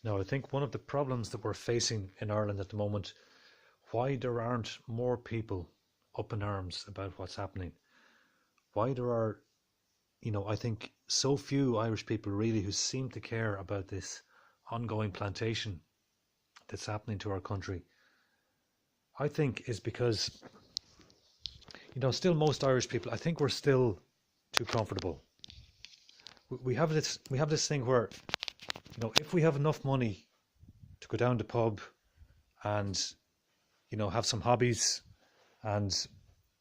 Now, I think one of the problems that we're facing in Ireland at the moment, why there aren't more people up in arms about what's happening, why there are, I think so few Irish people really who seem to care about this ongoing plantation that's happening to our country, I think is because, still most Irish people, I think we're still too comfortable. We have this thing where, if we have enough money to go down the pub and, have some hobbies, and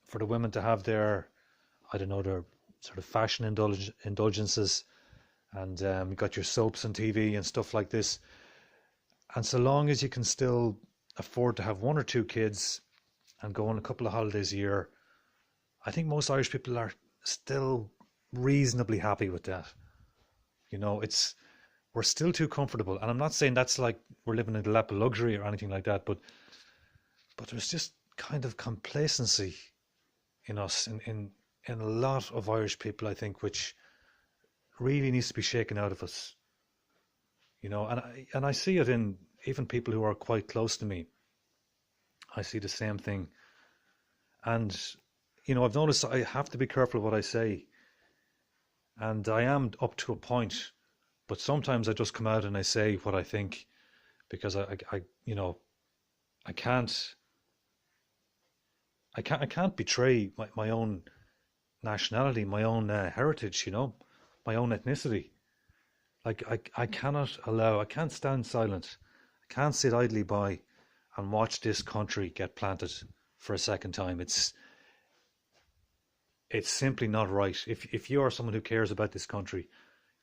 for the women to have their, I don't know, their sort of fashion indulgences, and you got your soaps on TV and stuff like this. And so long as you can still afford to have one or two kids and go on a couple of holidays a year, I think most Irish people are still reasonably happy with that. We're still too comfortable, and I'm not saying that's like we're living in the lap of luxury or anything like that, but there's just kind of complacency in us, in a lot of Irish people, I think, which really needs to be shaken out of us. And I see it in even people who are quite close to me. I see the same thing. And, I've noticed I have to be careful what I say. And I am up to a point, but sometimes I just come out and I say what I think, because I can't betray my own nationality, my own heritage, my own ethnicity. Like I can't stand silent. I can't sit idly by and watch this country get planted for a second time. It's simply not right. If you are someone who cares about this country,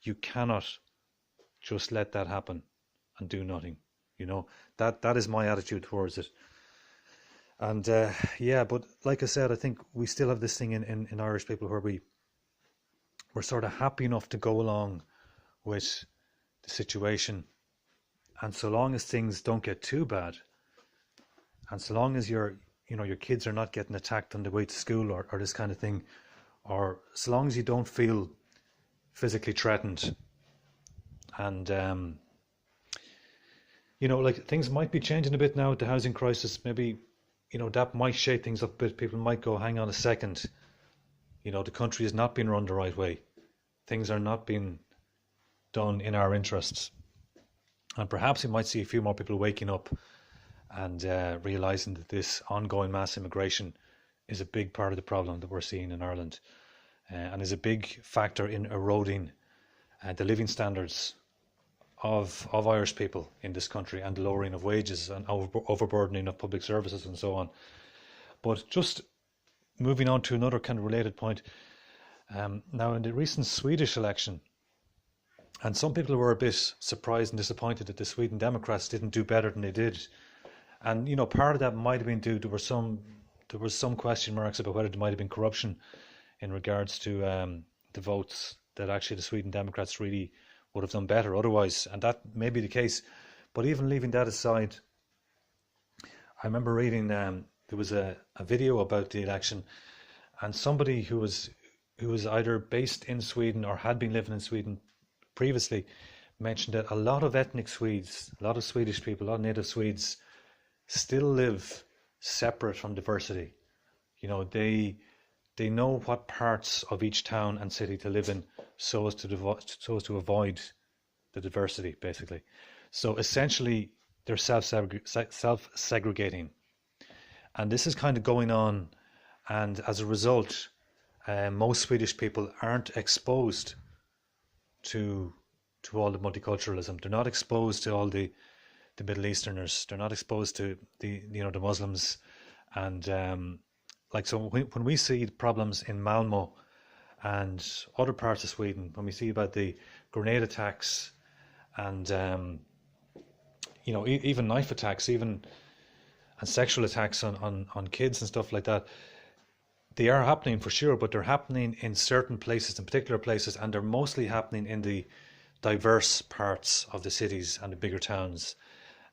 you cannot just let that happen and do nothing. That is my attitude towards it. And but like I said, I think we still have this thing in Irish people where we're sort of happy enough to go along with the situation, and so long as things don't get too bad, and so long as your kids are not getting attacked on the way to school or this kind of thing, or so long as you don't feel physically threatened, and like things might be changing a bit now with the housing crisis. Maybe that might shake things up a bit. People might go, hang on a second, the country is not being run the right way. Things are not being done in our interests. And perhaps we might see a few more people waking up and realising that this ongoing mass immigration is a big part of the problem that we're seeing in Ireland, and is a big factor in eroding the living standards of Irish people in this country, and the lowering of wages and overburdening of public services and so on. But just moving on to another kind of related point, now in the recent Swedish election, and some people were a bit surprised and disappointed that the Sweden Democrats didn't do better than they did. And part of that might have been due, there was some question marks about whether there might have been corruption in regards to the votes, that actually the Sweden Democrats really would have done better otherwise, and that may be the case. But even leaving that aside, I remember reading there was a video about the election, and somebody who was either based in Sweden or had been living in Sweden previously mentioned that a lot of ethnic Swedes, a lot of Swedish people, a lot of native Swedes still live separate from diversity. They know what parts of each town and city to live in, so as to avoid the diversity, basically. So essentially, they're self-segregating, and this is kind of going on. And as a result, most Swedish people aren't exposed to all the multiculturalism. They're not exposed to all the Middle Easterners. They're not exposed to the Muslims, and so when we see problems in Malmö and other parts of Sweden, when we see about the grenade attacks and even knife attacks, and sexual attacks on kids and stuff like that, they are happening for sure, but they're happening in certain places, in particular places, and they're mostly happening in the diverse parts of the cities and the bigger towns.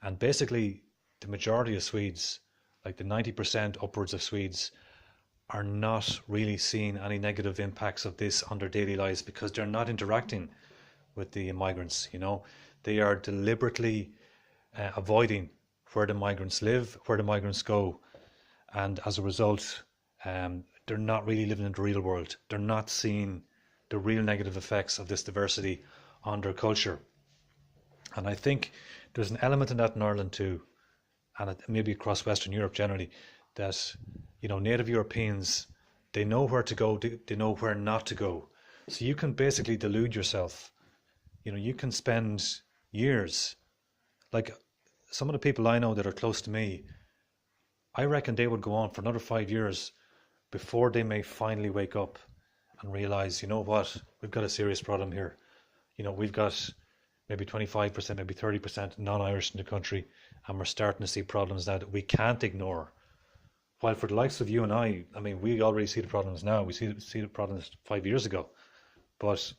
And basically, the majority of Swedes, like the 90% upwards of Swedes, are not really seeing any negative impacts of this on their daily lives, because they're not interacting with the migrants. They are deliberately avoiding where the migrants live, where the migrants go, and as a result, they're not really living in the real world. They're not seeing the real negative effects of this diversity on their culture. And I think there's an element in that in Ireland too, and maybe across Western Europe generally, that native Europeans, they know where to go, they know where not to go. So you can basically delude yourself. You can spend years, like some of the people I know that are close to me, I reckon they would go on for another 5 years before they may finally wake up and realize, you know what, we've got a serious problem here. We've got maybe 25%, maybe 30% non-Irish in the country, and we're starting to see problems now that we can't ignore. While for the likes of you and I mean, we already see the problems now. We see the problems 5 years ago. But,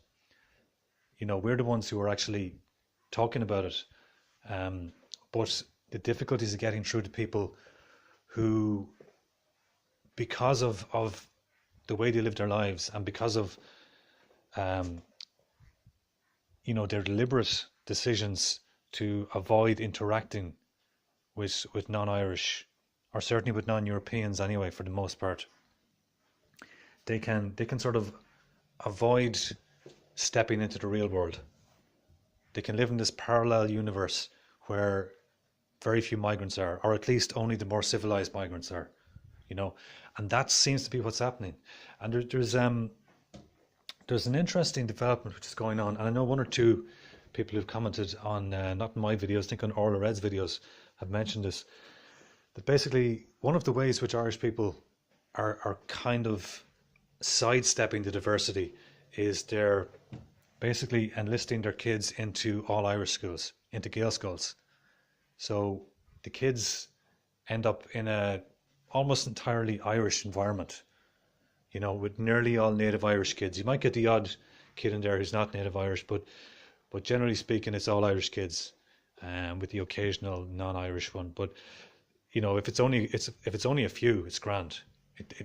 we're the ones who are actually talking about it. But the difficulties of getting through to people who, because of the way they live their lives and because of, their deliberate decisions to avoid interacting with non-Irish, or certainly with non-Europeans anyway, for the most part, they can sort of avoid stepping into the real world. They can live in this parallel universe where very few migrants are, or at least only the more civilized migrants are, and that seems to be what's happening. And there's an interesting development which is going on, and I know one or two people who've commented on, not in my videos, I think on Orla Red's videos, have mentioned this, that basically one of the ways which Irish people are kind of sidestepping the diversity is they're basically enlisting their kids into all Irish schools, into Gaelscoils. So the kids end up in a almost entirely Irish environment, with nearly all native Irish kids. You might get the odd kid in there who's not native Irish, but generally speaking, it's all Irish kids, with the occasional non-Irish one. But if it's only a few, it's grand.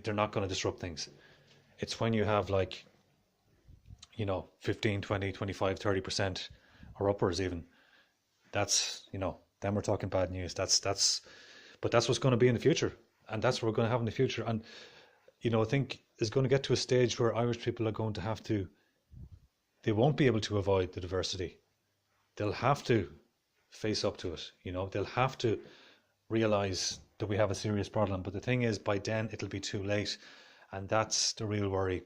They're not going to disrupt things. It's when you have 15, 20, 25, 30% or upwards even. That's, then we're talking bad news. But that's what's going to be in the future. And that's what we're going to have in the future. And, I think it's going to get to a stage where Irish people are going to have to, they won't be able to avoid the diversity. They'll have to face up to it. They'll have to realize that we have a serious problem. But the thing is, by then it'll be too late. And that's the real worry.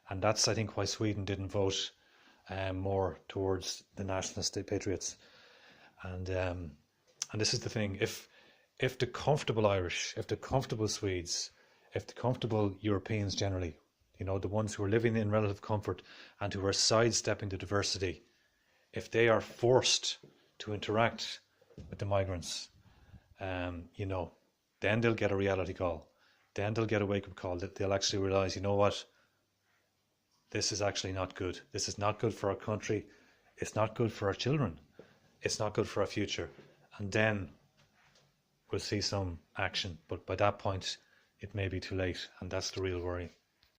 And that's, I think, why Sweden didn't vote more towards the nationalist, the patriots. And this is the thing: if the comfortable Irish, if the comfortable Swedes, if the comfortable Europeans generally, the ones who are living in relative comfort and who are sidestepping the diversity, if they are forced to interact with the migrants, then they'll get a reality call. Then they'll get a wake-up call. They'll actually realize, you know what? This is actually not good. This is not good for our country. It's not good for our children. It's not good for our future. And then we'll see some action. But by that point, it may be too late. And that's the real worry.